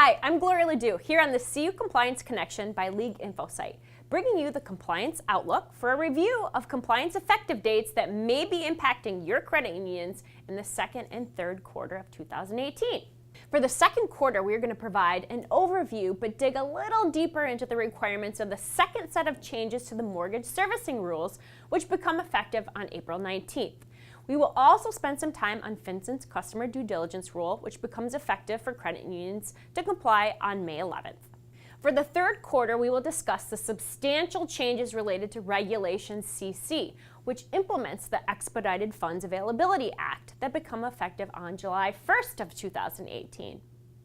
Hi, I'm Gloria Ledoux here on the CU Compliance Connection by League Info Site, bringing you the Compliance Outlook for a review of compliance effective dates that may be impacting your credit unions in the second and third quarter of 2018. For the second quarter, we're going to provide an overview but dig a little deeper into the requirements of the second set of changes to the mortgage servicing rules, which become effective on April 19th. We will also spend some time on FinCEN's customer due diligence rule, which becomes effective for credit unions to comply on May 11th. For the third quarter, we will discuss the substantial changes related to Regulation CC, which implements the Expedited Funds Availability Act that become effective on July 1st of 2018.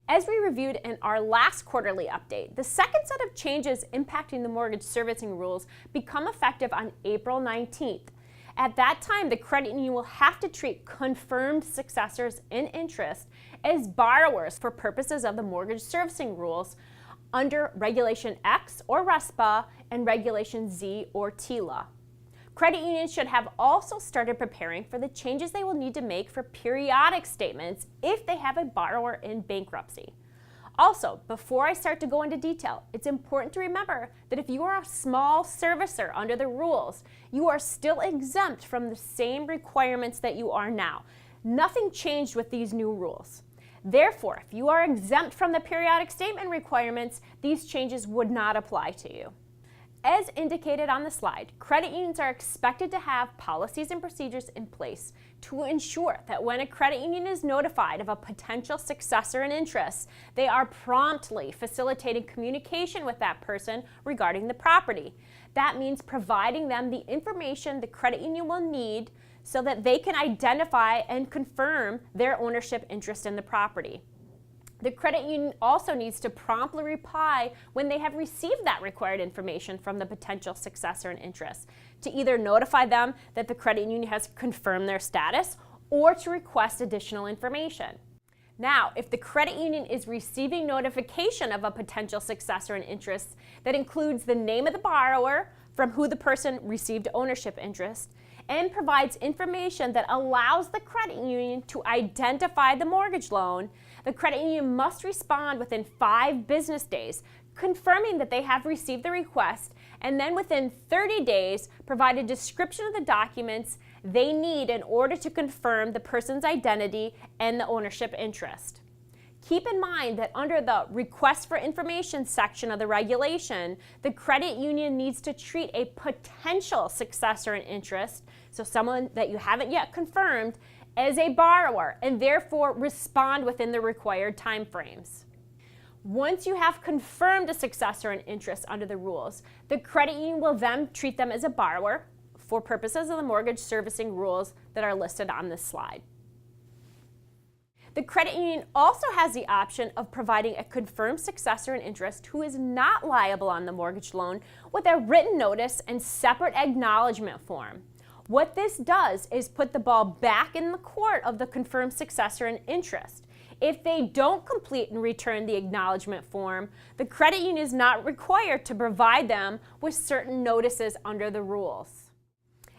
As we reviewed in our last quarterly update, the second set of changes impacting the mortgage servicing rules become effective on April 19th. At that time, the credit union will have to treat confirmed successors in interest as borrowers for purposes of the mortgage servicing rules under Regulation X or RESPA and Regulation Z or TILA. Credit unions should have also started preparing for the changes they will need to make for periodic statements if they have a borrower in bankruptcy. Also, before I start to go into detail, it's important to remember that if you are a small servicer under the rules, you are still exempt from the same requirements that you are now. Nothing changed with these new rules. Therefore, if you are exempt from the periodic statement requirements, these changes would not apply to you. As indicated on the slide, credit unions are expected to have policies and procedures in place to ensure that when a credit union is notified of a potential successor in interest, they are promptly facilitating communication with that person regarding the property. That means providing them the information the credit union will need so that they can identify and confirm their ownership interest in the property. The credit union also needs to promptly reply when they have received that required information from the potential successor in interest, to either notify them that the credit union has confirmed their status or to request additional information. Now, if the credit union is receiving notification of a potential successor in interest that includes the name of the borrower from who the person received ownership interest, and provides information that allows the credit union to identify the mortgage loan, the credit union must respond within 5 business days, confirming that they have received the request, and then within 30 days provide a description of the documents they need in order to confirm the person's identity and the ownership interest. Keep in mind that under the Request for Information section of the regulation, the credit union needs to treat a potential successor in interest, so someone that you haven't yet confirmed, as a borrower and therefore respond within the required timeframes. Once you have confirmed a successor in interest under the rules, the credit union will then treat them as a borrower for purposes of the mortgage servicing rules that are listed on this slide. The credit union also has the option of providing a confirmed successor in interest who is not liable on the mortgage loan with a written notice and separate acknowledgement form. What this does is put the ball back in the court of the confirmed successor in interest. If they don't complete and return the acknowledgement form, the credit union is not required to provide them with certain notices under the rules.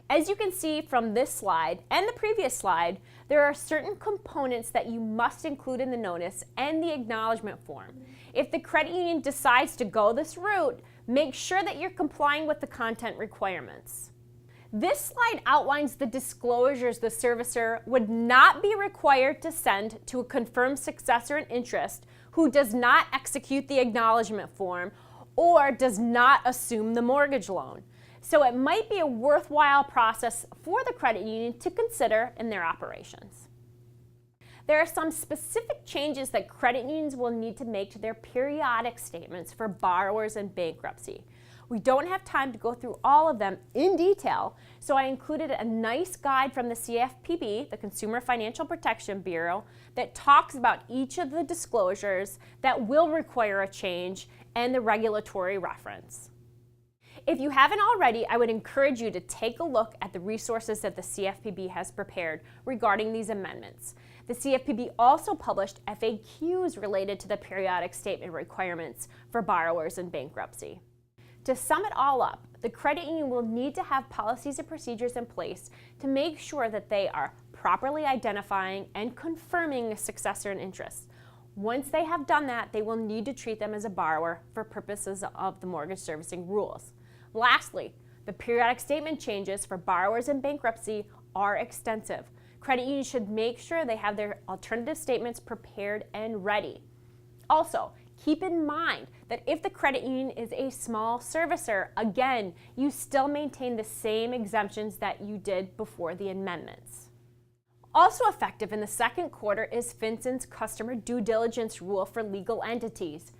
As you can see from this slide and the previous slide, there are certain components that you must include in the notice and the acknowledgement form. If the credit union decides to go this route, make sure that you're complying with the content requirements. This slide outlines the disclosures the servicer would not be required to send to a confirmed successor in interest who does not execute the acknowledgement form or does not assume the mortgage loan. So it might be a worthwhile process for the credit union to consider in their operations. There are some specific changes that credit unions will need to make to their periodic statements for borrowers in bankruptcy. We don't have time to go through all of them in detail, so I included a nice guide from the CFPB, the Consumer Financial Protection Bureau, that talks about each of the disclosures that will require a change and the regulatory reference. If you haven't already, I would encourage you to take a look at the resources that the CFPB has prepared regarding these amendments. The CFPB also published FAQs related to the periodic statement requirements for borrowers in bankruptcy. To sum it all up, the credit union will need to have policies and procedures in place to make sure that they are properly identifying and confirming a successor in interest. Once they have done that, they will need to treat them as a borrower for purposes of the mortgage servicing rules. Lastly, the periodic statement changes for borrowers in bankruptcy are extensive. Credit unions should make sure they have their alternative statements prepared and ready. Also, keep in mind that if the credit union is a small servicer, again, you still maintain the same exemptions that you did before the amendments. Also effective in the second quarter is FinCEN's customer due diligence rule for legal entities.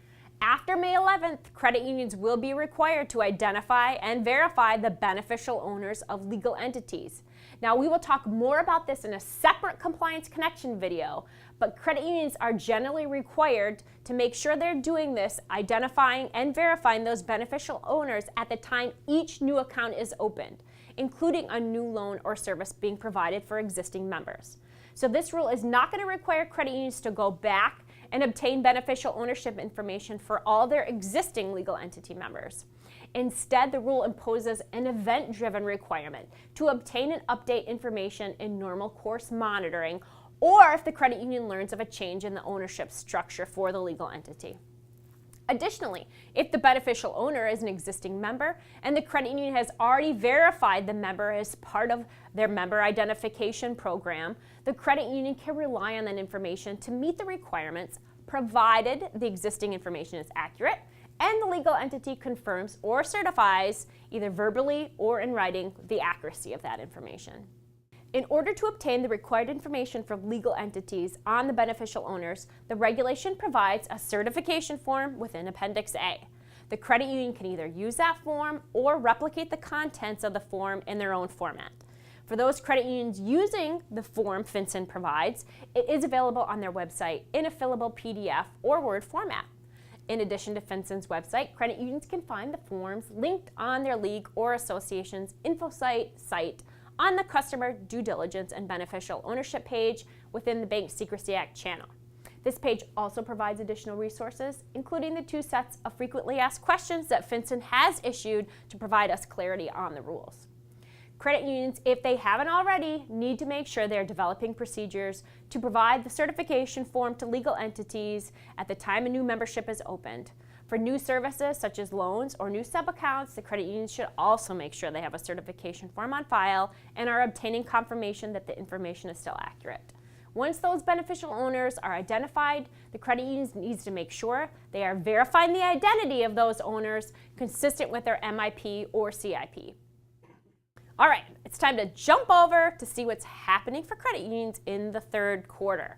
After May 11th, credit unions will be required to identify and verify the beneficial owners of legal entities. Now, we will talk more about this in a separate Compliance Connection video, but credit unions are generally required to make sure they're doing this, identifying and verifying those beneficial owners at the time each new account is opened, including a new loan or service being provided for existing members. So this rule is not going to require credit unions to go back and obtain beneficial ownership information for all their existing legal entity members. Instead, the rule imposes an event-driven requirement to obtain and update information in normal course monitoring, or if the credit union learns of a change in the ownership structure for the legal entity. Additionally, if the beneficial owner is an existing member and the credit union has already verified the member as part of their member identification program, the credit union can rely on that information to meet the requirements, provided the existing information is accurate and the legal entity confirms or certifies, either verbally or in writing, the accuracy of that information. In order to obtain the required information from legal entities on the beneficial owners, the regulation provides a certification form within Appendix A. The credit union can either use that form or replicate the contents of the form in their own format. For those credit unions using the form FinCEN provides, it is available on their website in a fillable PDF or Word format. In addition to FinCEN's website, credit unions can find the forms linked on their league or association's info site on the Customer Due Diligence and Beneficial Ownership page within the Bank Secrecy Act channel. This page also provides additional resources, including the 2 sets of frequently asked questions that FinCEN has issued to provide us clarity on the rules. Credit unions, if they haven't already, need to make sure they're developing procedures to provide the certification form to legal entities at the time a new membership is opened. For new services such as loans or new sub-accounts, the credit unions should also make sure they have a certification form on file and are obtaining confirmation that the information is still accurate. Once those beneficial owners are identified, the credit union needs to make sure they are verifying the identity of those owners consistent with their MIP or CIP. All right, it's time to jump over to see what's happening for credit unions in the third quarter.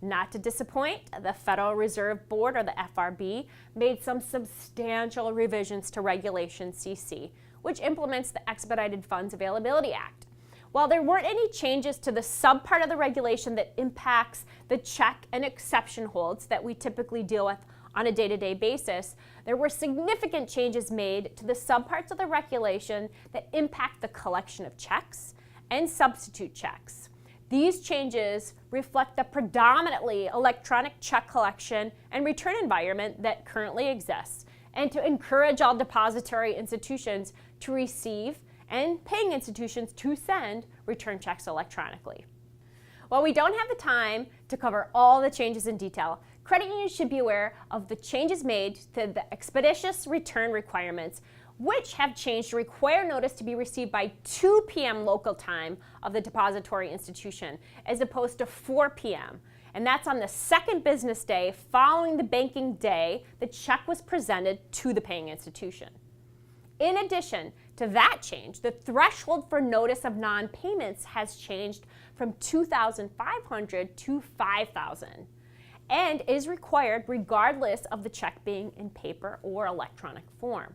Not to disappoint, the Federal Reserve Board, or the FRB, made some substantial revisions to Regulation CC, which implements the Expedited Funds Availability Act. While there weren't any changes to the subpart of the regulation that impacts the check and exception holds that we typically deal with on a day-to-day basis, there were significant changes made to the subparts of the regulation that impact the collection of checks and substitute checks. These changes reflect the predominantly electronic check collection and return environment that currently exists, and to encourage all depository institutions to receive and paying institutions to send return checks electronically. While we don't have the time to cover all the changes in detail, credit unions should be aware of the changes made to the expeditious return requirements, which have changed to require notice to be received by 2 p.m. local time of the depository institution, as opposed to 4 p.m. And that's on the second business day following the banking day the check was presented to the paying institution. In addition to that change, the threshold for notice of non-payments has changed from $2,500 to $5,000 and is required regardless of the check being in paper or electronic form.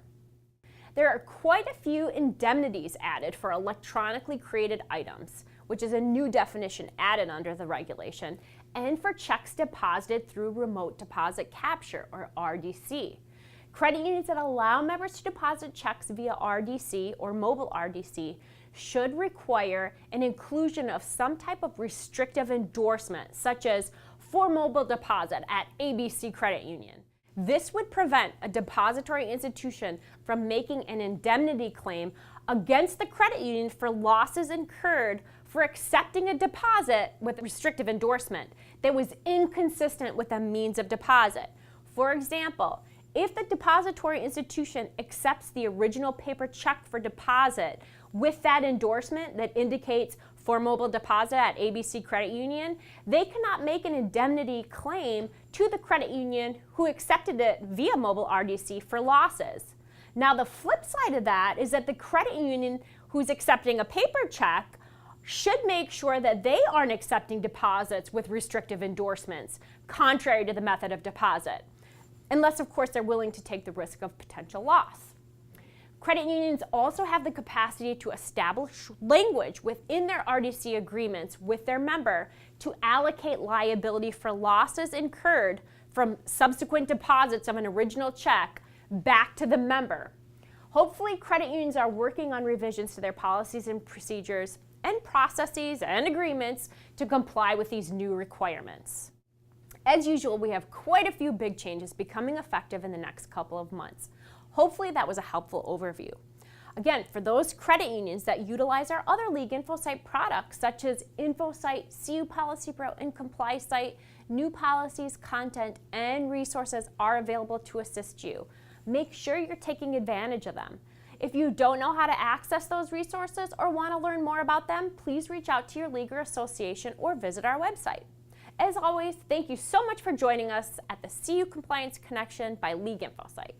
There are quite a few indemnities added for electronically created items, which is a new definition added under the regulation, and for checks deposited through remote deposit capture, or RDC. Credit unions that allow members to deposit checks via RDC or mobile RDC should require an inclusion of some type of restrictive endorsement, such as for mobile deposit at ABC Credit Union. This would prevent a depository institution from making an indemnity claim against the credit union for losses incurred for accepting a deposit with restrictive endorsement that was inconsistent with a means of deposit. For example, if the depository institution accepts the original paper check for deposit with that endorsement that indicates for mobile deposit at ABC Credit Union, they cannot make an indemnity claim to the credit union who accepted it via mobile RDC for losses. Now, the flip side of that is that the credit union who's accepting a paper check should make sure that they aren't accepting deposits with restrictive endorsements, contrary to the method of deposit, unless, of course, they're willing to take the risk of potential loss. Credit unions also have the capacity to establish language within their RDC agreements with their member to allocate liability for losses incurred from subsequent deposits of an original check back to the member. Hopefully, credit unions are working on revisions to their policies and procedures and processes and agreements to comply with these new requirements. As usual, we have quite a few big changes becoming effective in the next couple of months. Hopefully that was a helpful overview. Again, for those credit unions that utilize our other League InfoSite products, such as InfoSite, CU Policy Pro, and ComplySite, new policies, content, and resources are available to assist you. Make sure you're taking advantage of them. If you don't know how to access those resources or want to learn more about them, please reach out to your league or association or visit our website. As always, thank you so much for joining us at the CU Compliance Connection by League InfoSite.